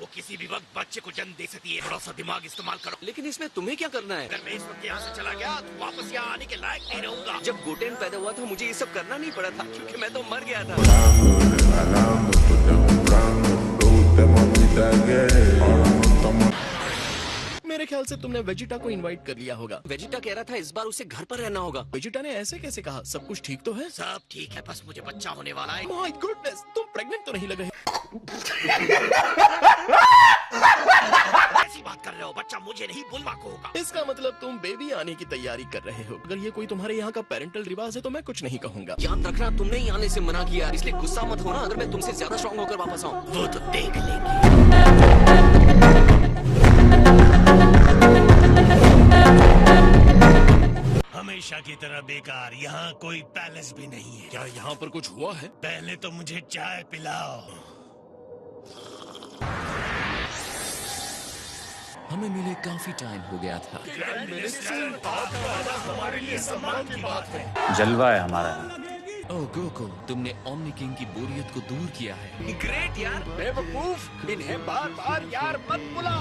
वो किसी भी वक्त बच्चे को जन्म दे सकती है। थोड़ा सा दिमाग इस्तेमाल करो। लेकिन इसमें तुम्हें क्या करना है? अगर मैं इस वक्त यहाँ से चला गया तो वापस यहाँ आने के लायक नहीं रहूंगा। जब गोटेन पैदा हुआ था मुझे ये सब करना नहीं पड़ा था, क्योंकि मैं तो मर गया था। मेरे ख्याल से तुमने वेजिटा को इनवाइट कर लिया होगा। वेजिटा कह रहा था इस बार उसे घर पर रहना होगा। वेजिटा ने ऐसे कैसे कहा? सब कुछ ठीक तो है? सब ठीक है, बस मुझे बच्चा होने वाला है। माय गुडनेस, तुम प्रेग्नेंट तो नहीं लग रहे? ऐसी बात कर रहे हो? बच्चा मुझे नहीं बुलवा को होगा। इसका मतलब तुम बेबी आने की तैयारी कर रहे हो। अगर ये कोई तुम्हारे यहाँ का पेरेंटल रिवाज है तो मैं कुछ नहीं कहूँगा। याद रखना तुमने ही आने से मना किया, इसलिए गुस्सा मत होना अगर मैं तुमसे ज्यादा स्ट्रॉन्ग होकर वापस आऊँ। वो तो देख लेंगे। हमेशा की तरह बेकार, यहाँ कोई पैलेस भी नहीं है। क्या यहाँ पर कुछ हुआ है? पहले तो मुझे चाय पिलाओ। हमें मिले काफी टाइम हो गया था। हमारे लिए सम्मान की बात है। जलवा है हमारा। ओह गोकू, तुमने ओमनी किंग की बोरियत को दूर किया है। ग्रेट यार। बेवकूफ, इन्हें बार-बार यार मत बुला।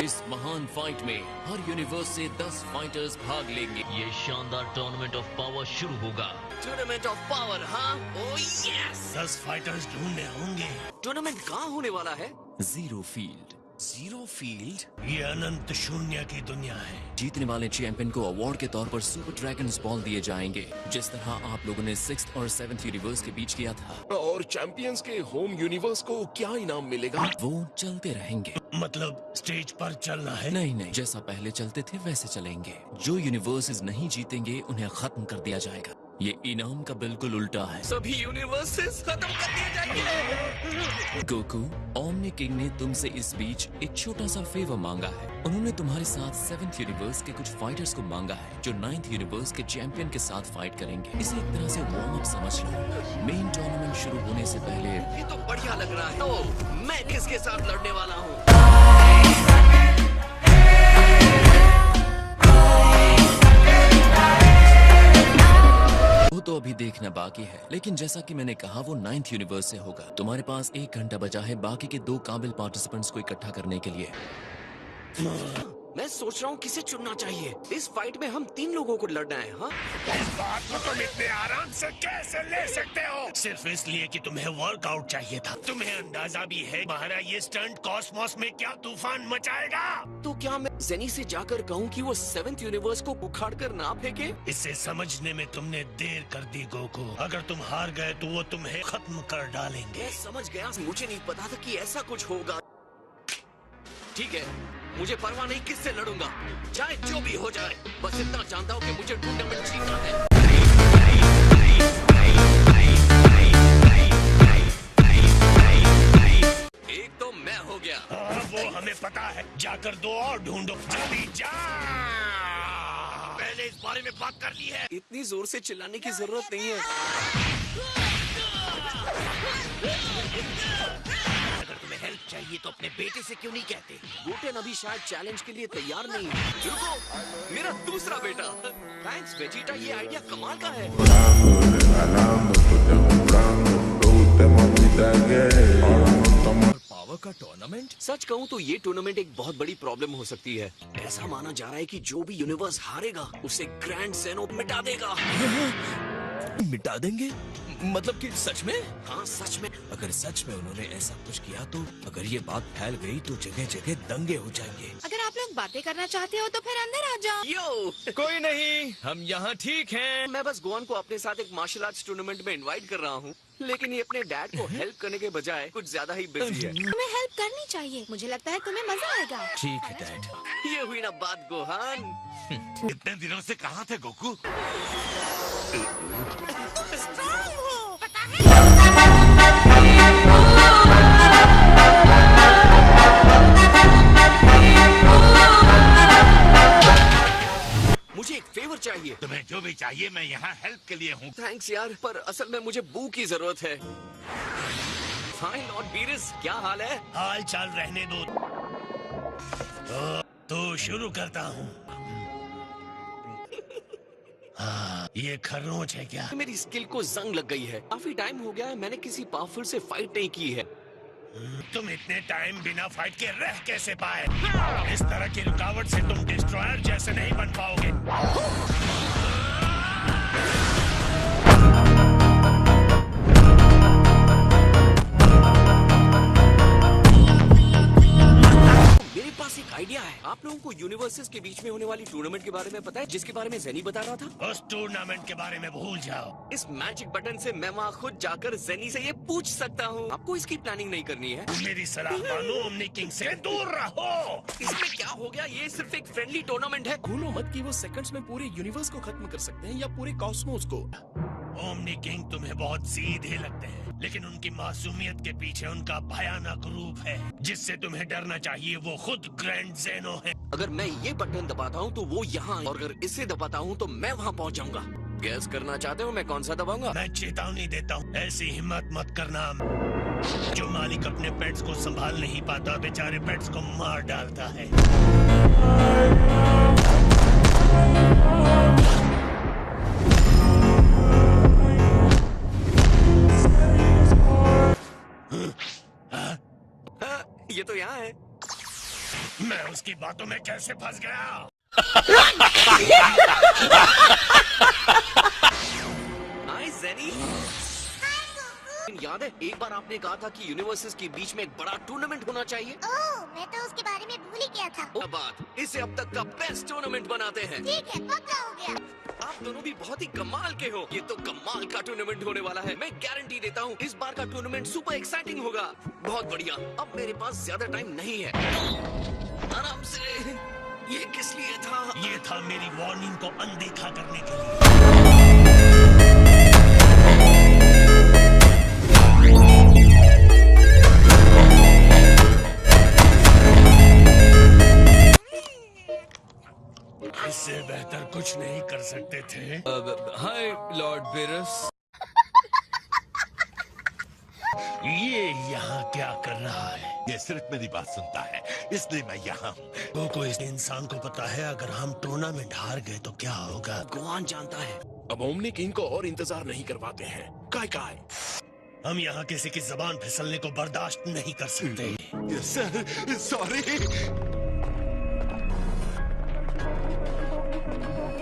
इस महान फाइट में हर यूनिवर्स से 10 फाइटर्स भाग लेंगे। ये शानदार टूर्नामेंट ऑफ पावर शुरू होगा। टूर्नामेंट ऑफ पावर, हाँ? Oh yes. 10 फाइटर्स ढूंढने होंगे। टूर्नामेंट कहाँ होने वाला है? Zero field. Zero field? ये अनंत शून्य की दुनिया है। जीतने वाले चैंपियन को अवार्ड के तौर पर सुपर ड्रैगन्स बॉल दिए जाएंगे, जिस तरह आप लोगों ने 6th और 7th यूनिवर्स के बीच किया था। और चैंपियंस के होम यूनिवर्स को क्या इनाम मिलेगा? वो चलते रहेंगे। मतलब स्टेज पर चलना है? नहीं नहीं, जैसा पहले चलते थे वैसे चलेंगे। जो यूनिवर्सेस नहीं जीतेंगे उन्हें खत्म कर दिया जाएगा। ये इनाम का बिल्कुल उल्टा है। सभी यूनिवर्सेस खत्म कर दिए जाएंगे। गोकू, ओमनी किंग ने तुमसे इस बीच एक छोटा सा फेवर मांगा है। उन्होंने तुम्हारे साथ 7th यूनिवर्स के कुछ फाइटर्स को मांगा है, जो 9th यूनिवर्स के चैंपियन के साथ फाइट करेंगे। इसे एक तरह से वार्म अप समझ लो। मेन टूर्नामेंट शुरू होने से पहले। ये तो बढ़िया लग रहा है। तो मैं किसके साथ लड़ने वाला हूँ? वो तो अभी देखना बाकी है, लेकिन जैसा कि मैंने कहा वो 9th यूनिवर्स से होगा। तुम्हारे पास 1 घंटा बचा है बाकी के 2 काबिल पार्टिसिपेंट्स को इकट्ठा करने के लिए। मैं सोच रहा हूँ किसे चुनना चाहिए। इस फाइट में हम 3 लोगों को लड़ना है। हाँ? इस बात को तुम इतने आराम से कैसे ले सकते हो? सिर्फ इसलिए कि तुम्हें वर्कआउट चाहिए था। तुम्हें अंदाजा भी है हमारा ये स्टंट कॉस्मोस में क्या तूफान मचाएगा? तो क्या मैं जेनी से जाकर कहूँ कि वो 7th यूनिवर्स को उखाड़ कर ना फेंके? इसे समझने में तुमने देर कर दी गोकू। अगर तुम हार गए तो वो तुम्हें खत्म कर डालेंगे। मैं समझ गया, मुझे नहीं पता था कि ऐसा कुछ होगा। ठीक है, मुझे परवाह नहीं किससे लड़ूंगा, चाहे जो भी हो जाए। बस इतना जानता हूँ कि मुझे टूर्नामेंट जीतना है। एक तो मैं हो गया। हाँ, वो हमें पता है। जाकर 2 और ढूंढो, जल्दी जा। पहले इस बारे में बात कर ली है। इतनी जोर से चिल्लाने की जरूरत नहीं है। अगर तुम्हें हेल्प चाहिए तो अपने बेटे से क्यों नहीं कहते? गोटेन अभी शायद चैलेंज के लिए तैयार नहीं है। रुको, मेरा दूसरा बेटा। थैंक्स वेजिटा, ये आइडिया कमाल का है। पावर का टूर्नामेंट? सच कहूँ तो ये टूर्नामेंट एक बहुत बड़ी प्रॉब्लम हो सकती है। ऐसा माना जा रहा है कि जो भी यूनिवर्स हारेगा उसे ग्रैंड ज़ेनो मिटा देगा। मिटा देंगे? मतलब कि सच में? हाँ सच में। अगर सच में उन्होंने ऐसा कुछ किया तो अगर ये बात फैल गई तो जगह जगह दंगे हो जाएंगे। अगर आप लोग बातें करना चाहते हो तो फिर अंदर आ जाओ। यो, कोई नहीं, हम यहाँ ठीक हैं। मैं बस गोवान को अपने साथ एक मार्शल आर्ट्स टूर्नामेंट में इनवाइट कर रहा हूँ, लेकिन ये अपने डैड को हेल्प करने के बजाय कुछ ज्यादा ही बिजी है। तुम्हें हेल्प करनी चाहिए, मुझे लगता है तुम्हें मजा आएगा। ठीक है डैड। ये हुई ना बात गोहान। इतने दिनों से कहाँ थे गोकू? स्ट्रॉन्ग हो, पता है? मुझे एक फेवर चाहिए। तुम्हें जो भी चाहिए, मैं यहाँ हेल्प के लिए हूँ। थैंक्स यार, पर असल में मुझे बू की जरूरत है। हाय लॉर्ड बीरिस, क्या हाल है? हाल चाल रहने दो। तो शुरू करता हूँ। हाँ, ये खरोंच है क्या? मेरी स्किल को जंग लग गई है। काफी टाइम हो गया है मैंने किसी पावरफुल से फाइट नहीं की है। तुम इतने टाइम बिना फाइट के रह कैसे पाए? इस तरह की रुकावट से तुम डिस्ट्रॉयर जैसे नहीं बन पाओगे। मेरे पास एक आइडिया है। आप लोगों को यूनिवर्सेस के बीच में होने वाली टूर्नामेंट के बारे में पता है, जिसके बारे में जेनी बता रहा था? उस टूर्नामेंट के बारे में भूल जाओ। इस मैजिक बटन से मैं वहाँ खुद जाकर जेनी से ये पूछ सकता हूँ। आपको इसकी प्लानिंग नहीं करनी है। मेरी सलाह मानो, ओमनी किंग से दूर रहो। इसमें क्या हो गया? ये सिर्फ एक फ्रेंडली टूर्नामेंट है। भूलो मत कि वो सेकंड्स में पूरे यूनिवर्स को खत्म कर सकते हैं या पूरे कॉस्मोस को। ओमनी किंग तुम्हें बहुत सीधे लगते हैं, लेकिन उनकी मासूमियत के पीछे उनका भयानक रूप है जिससे तुम्हें डरना चाहिए। वो खुद ग्रैंड ज़ेनो है। अगर मैं ये बटन दबाता हूँ तो वो यहाँ, और अगर इसे दबाता हूँ तो मैं वहाँ पहुँच जाऊंगा। गैस करना चाहते हो मैं कौन सा दबाऊंगा? मैं चेतावनी देता हूँ, ऐसी हिम्मत मत करना। जो मालिक अपने पेट्स को संभाल नहीं पाता, बेचारे पेट्स को मार डालता है। ये तो यहाँ है। मैं उसकी बातों में कैसे फंस गया? हाय जेनी। याद है एक बार आपने कहा था कि यूनिवर्सेस के बीच में एक बड़ा टूर्नामेंट होना चाहिए? ओह, मैं तो उसके बारे में भूल ही गया था। वो बात, इसे अब तक का बेस्ट टूर्नामेंट बनाते हैं। ठीक है, पक्का हो गया। आप दोनों भी बहुत ही कमाल के हो। ये तो कमाल का टूर्नामेंट होने वाला है। मैं गारंटी देता हूँ इस बार का टूर्नामेंट सुपर एक्साइटिंग होगा। बहुत बढ़िया। अब मेरे पास ज्यादा टाइम नहीं है। आराम से। ये किस लिए था? ये था मेरी वार्निंग को अनदेखा करने के लिए। इससे बेहतर कुछ नहीं कर सकते थे। हाय लॉर्ड बेरस। ये यहाँ क्या कर रहा है? ये सिर्फ मेरी बात सुनता है, इसलिए मैं यहाँ हूँ। को इस इंसान को पता है अगर हम टूर्नामेंट हार गए तो क्या होगा? भगवान जानता है। अब ओमनी किंग को और इंतजार नहीं करवाते हैं। काय काय हम यहाँ किसी की जबान फिसलने को बर्दाश्त नहीं कर सकते। Sir, sorry.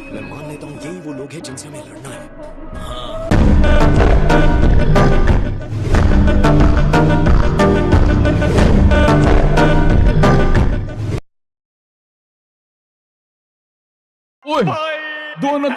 मैं मान लेता हूँ यही वो लोग हैं जिनसे हमें लड़ना है। हाँ। ओए, दोनों